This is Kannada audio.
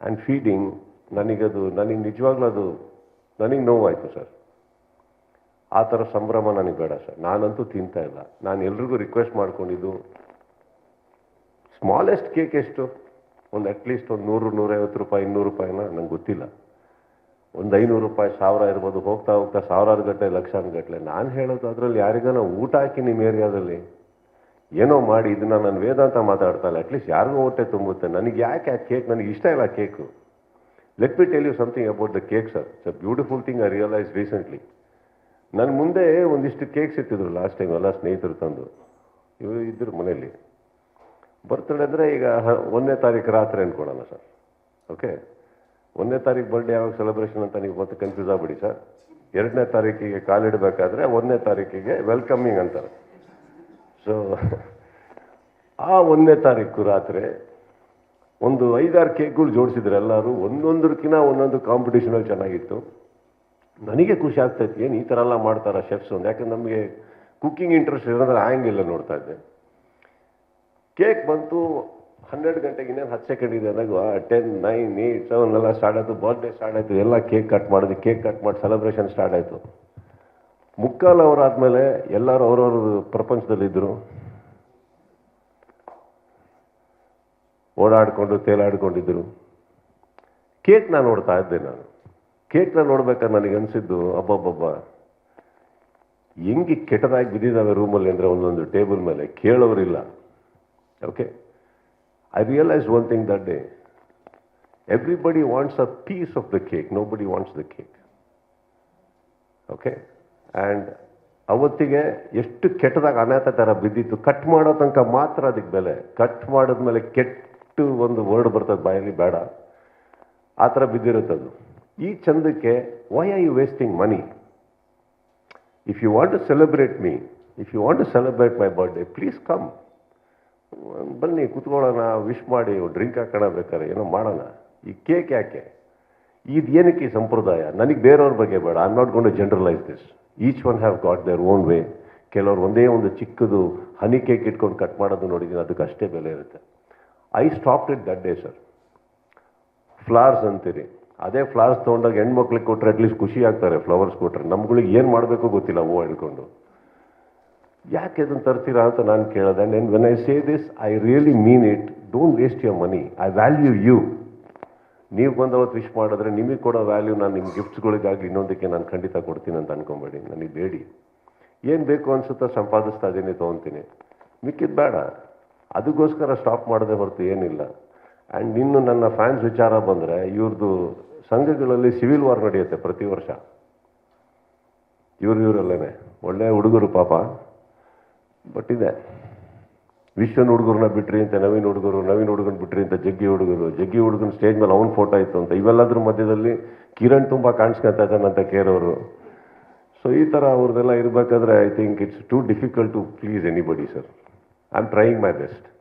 ಆ್ಯಂಡ್ ಫೀಡಿಂಗ್ ನನಗೆ ನಿಜವಾಗ್ಲೂ ಅದು ನನಗೆ ನೋವಾಯಿತು ಸರ್. ಆ ಥರ ಸಂಭ್ರಮ ನನಗೆ ಬೇಡ ಸರ್. ನಾನಂತೂ ತಿಂತಾ ಇಲ್ಲ. ನಾನು ಎಲ್ರಿಗೂ ರಿಕ್ವೆಸ್ಟ್ ಮಾಡ್ಕೊಂಡಿದ್ದು, ಸ್ಮಾಲೆಸ್ಟ್ ಕೇಕ್ ಎಷ್ಟು, ಒಂದು ಅಟ್ಲೀಸ್ಟ್ ಒಂದು 100, 150 ರೂಪಾಯಿ, 200 ರೂಪಾಯಿನ ನಂಗೆ ಗೊತ್ತಿಲ್ಲ, ಒಂದು 500 ರೂಪಾಯಿ, 1000 ಇರ್ಬೋದು, ಹೋಗ್ತಾ ಹೋಗ್ತಾ ಸಾವಿರಾರು ಗಟ್ಟಲೆ, ಲಕ್ಷಾನು ಗಟ್ಟಲೆ. ನಾನು ಹೇಳೋದು ಅದರಲ್ಲಿ ಯಾರಿಗಾನ ಊಟ ಹಾಕಿ ನಿಮ್ಮ ಏರಿಯಾದಲ್ಲಿ ಏನೋ ಮಾಡಿ, ಇದನ್ನು ನಾನು ವೇದಾಂತ ಮಾತಾಡ್ತಾ ಇಲ್ಲ, ಅಟ್ಲೀಸ್ಟ್ ಯಾರಿಗೂ ಹೊಟ್ಟೆ ತುಂಬುತ್ತೆ. ನನಗೆ ಯಾಕೆ ಆ ಕೇಕ್, ನನಗೆ ಇಷ್ಟ ಇಲ್ಲ cake. Let me tell you something about the cake sir. It's a beautiful thing I realise recently. ನನ್ನ ಮುಂದೆ ಒಂದಿಷ್ಟು ಕೇಕ್ಸ್ ಇಟ್ಟಿದ್ರು ಲಾಸ್ಟ್ ಟೈಮ್, ಎಲ್ಲ ಸ್ನೇಹಿತರು ತಂದು. ಇವರು ಇದ್ದರು ಮನೆಯಲ್ಲಿ. ಬರ್ತ್ಡೇ ಅಂದರೆ ಈಗ 1ನೇ ತಾರೀಕು ರಾತ್ರಿ ಅಂದ್ಕೊಳ್ಳೋಣ ಸರ್. ಓಕೆ, 1ನೇ ತಾರೀಕು ಬರ್ಡೇ ಯಾವಾಗ ಸೆಲೆಬ್ರೇಷನ್ ಅಂತ ನೀವು ಮತ್ತೆ ಕನ್ಫ್ಯೂಸ್ ಆಗ್ಬಿಡಿ ಸರ್. 2ನೇ ತಾರೀಕಿಗೆ ಕಾಲಿಡಬೇಕಾದ್ರೆ 1ನೇ ತಾರೀಕಿಗೆ ವೆಲ್ಕಮಿಂಗ್ ಅಂತಾರೆ. ಸೊ ಆ 1ನೇ ತಾರೀಕು ರಾತ್ರಿ ಒಂದು 5-6 ಕೇಕ್ಗಳು ಜೋಡಿಸಿದ್ರು ಎಲ್ಲರೂ. ಒಂದೊಂದಕ್ಕಿಂತ ಒಂದೊಂದು ಕಾಂಪಿಟೇಷನಲ್ಲಿ ಚೆನ್ನಾಗಿತ್ತು. ನನಗೆ ಖುಷಿ ಆಗ್ತಾಯಿತ್ತು, ಏನು ಈ ಥರ ಎಲ್ಲ ಮಾಡ್ತಾರೆ ಶೆಫ್ಸ್ ಅಂತ. ಯಾಕಂದ್ರೆ ನಮಗೆ ಕುಕ್ಕಿಂಗ್ ಇಂಟ್ರೆಸ್ಟ್ ಇರೋದ್ರೆ ಆ್ಯಂಗಿಲ್ಲ ನೋಡ್ತಾ ಇದ್ದೆ. ಕೇಕ್ ಬಂತು 12 ಗಂಟೆಗೆ, ಇನ್ನೇನು 10 ಸೆಕೆಂಡ್ ಇದೆ ಅಂದಾಗ 10, 9, 8, 7 ಎಲ್ಲ ಸ್ಟಾರ್ಟ್ ಆಯಿತು. ಬರ್ಡೇ ಸ್ಟಾರ್ಟ್ ಆಯಿತು. ಎಲ್ಲ ಕೇಕ್ ಕಟ್ ಮಾಡಿದ್ವಿ. ಕೇಕ್ ಕಟ್ ಮಾಡಿ ಸೆಲೆಬ್ರೇಷನ್ ಸ್ಟಾರ್ಟ್ ಆಯಿತು. 3/4 ಅವರ್ ಆದಮೇಲೆ ಎಲ್ಲರೂ ಅವ್ರವ್ರ ಪ್ರಪಂಚದಲ್ಲಿದ್ದರು. ಓಡಾಡಿಕೊಂಡು ತೇಲಾಡ್ಕೊಂಡಿದ್ದರು. ಕೇಕ್ನ ನೋಡ್ತಾ ಇದ್ದೆ ನಾನು. ಕೇಕ್ನ ನೋಡ್ಬೇಕಾದ್ರೆ ನನಗೆ ಅನಿಸಿದ್ದು, ಅಬ್ಬಬ್ಬಬ್ಬ ಹೆಂಗೆ ಕೆಟ್ಟದಾಗಿ ಬಿದ್ದಿದ್ದಾವೆ ರೂಮಲ್ಲಿ ಅಂದರೆ ಒಂದೊಂದು ಟೇಬಲ್ ಮೇಲೆ, ಕೇಳೋರಿಲ್ಲ. Okay, I realized one thing that day. Everybody wants a piece of the cake. Nobody wants the cake. Okay? And ಅವತ್ತಿಗೆ ಎಷ್ಟು ಕೆಟ್ಟದಾಗ ಅನಾಥ ಥರ ಬಿದ್ದಿತ್ತು. ಕಟ್ ಮಾಡೋ ತನಕ ಮಾತ್ರ ಅದಕ್ಕೆ ಬೆಲೆ. ಕಟ್ ಮಾಡಿದ್ಮೇಲೆ ಕೆಟ್ಟು ಒಂದು ವರ್ಡ್ ಬರ್ತದೆ ಬಾಯಲ್ಲಿ, ಬೇಡ, ಆ ಥರ ಬಿದ್ದಿರುತ್ತದು. ಈ ಚಂದಕ್ಕೆ why are you wasting money? If you want to celebrate me, if you want to celebrate my birthday, please come, ಬನ್ನಿ, ಕುತ್ಕೊಳ್ಳೋಣ, ವಿಶ್ ಮಾಡಿ, ಡ್ರಿಂಕ್ ಹಾಕೋಣ, ಬೇಕಾದ್ರೆ ಏನೋ ಮಾಡೋಣ. ಈ ಕೇಕ್ ಯಾಕೆ? ಇದು ಏನಕ್ಕೆ ಈ ಸಂಪ್ರದಾಯ? ನನಗೆ ಬೇರೆಯವ್ರ ಬಗ್ಗೆ ಬೇಡ. I am not gonna generalise this. Each one have got their own way. ಕೆಲವ್ರು ಒಂದೇ ಒಂದು ಚಿಕ್ಕದು ಹನಿ ಕೇಕ್ ಇಟ್ಕೊಂಡು ಕಟ್ ಮಾಡೋದು ನೋಡಿದ್ದೀನಿ, ಅದಕ್ಕೆ ಅಷ್ಟೇ ಬೆಲೆ ಇರುತ್ತೆ. I stopped it that day sir. Flowers ಅಂತೀರಿ, ಅದೇ ಫ್ಲವರ್ಸ್ ತೊಗೊಂಡಾಗ ಹೆಣ್ಮಕ್ಳಿಗೆ ಕೊಟ್ಟರೆ ಅಟ್ಲೀಸ್ಟ್ ಖುಷಿ ಆಗ್ತಾರೆ. ಫ್ಲವರ್ಸ್ ಕೊಟ್ಟರೆ ನಮ್ಗಳಿಗೆ ಏನು ಮಾಡಬೇಕು ಗೊತ್ತಿಲ್ಲ, ಹೂವು ಹಿಡ್ಕೊಂಡು. ಯಾಕೆ ಅದನ್ನು ತರ್ತೀರಾ ಅಂತ ನಾನು ಕೇಳಿದೆ. And when I say this, I really mean it. Don't waste your money. I value you. ನೀವು ಬಂದವತ್ತು ವಿಶ್ ಮಾಡಿದ್ರೆ ನಿಮಗೆ ಕೊಡೋ ವ್ಯಾಲ್ಯೂ ನಾನು ನಿಮ್ಮ ಗಿಫ್ಟ್ಸ್ಗಳಿಗಾಗಿ ಇನ್ನೊಂದಕ್ಕೆ ನಾನು ಖಂಡಿತ ಕೊಡ್ತೀನಿ ಅಂತ ಅನ್ಕೊಂಬೇಡಿ. ನನಗೆ ಬೇಡಿ. ಏನು ಬೇಕು ಅನಿಸುತ್ತೋ ಸಂಪಾದಿಸ್ತಾ ಇದ್ದೀನಿ, ತೊಗೊತೀನಿ. ಮಿಕ್ಕಿದ್ದು ಬೇಡ. ಅದಕ್ಕೋಸ್ಕರ ಸ್ಟಾಪ್ ಮಾಡದೆ ಹೊರತು ಏನಿಲ್ಲ. ಆ್ಯಂಡ್ ಇನ್ನು ನನ್ನ ಫ್ಯಾನ್ಸ್ ವಿಚಾರ ಬಂದರೆ, ಇವ್ರದ್ದು ಸಂಘಗಳಲ್ಲಿ ಸಿವಿಲ್ ವಾರ್ ನಡೆಯುತ್ತೆ ಪ್ರತಿ ವರ್ಷ. ಇವರಲ್ಲೇ ಒಳ್ಳೆಯ ಹುಡುಗರು ಪಾಪ. ಬಟ್ ಇದೆ, ವಿಶ್ವನ ಹುಡುಗರನ್ನ ಬಿಟ್ರಿ ಅಂತ ನವೀನ್ ಹುಡುಗನ ಬಿಟ್ರಿ ಅಂತ ಜಗ್ಗಿ ಹುಡುಗನ ಸ್ಟೇಜ್ ಮೇಲೆ ಅವ್ನ ಫೋಟೋ ಇತ್ತು ಅಂತ. ಇವೆಲ್ಲದ್ರ ಮಧ್ಯದಲ್ಲಿ ಕಿರಣ್ ತುಂಬ ಕಾಣಿಸ್ಕೊತಾ ಇದ್ದಾನಂತ ಕೇರೋರು. ಸೊ ಈ ಥರ ಅವ್ರದ್ದೆಲ್ಲ ಇರಬೇಕಾದ್ರೆ I think it's too difficult to please anybody sir. I am trying my best.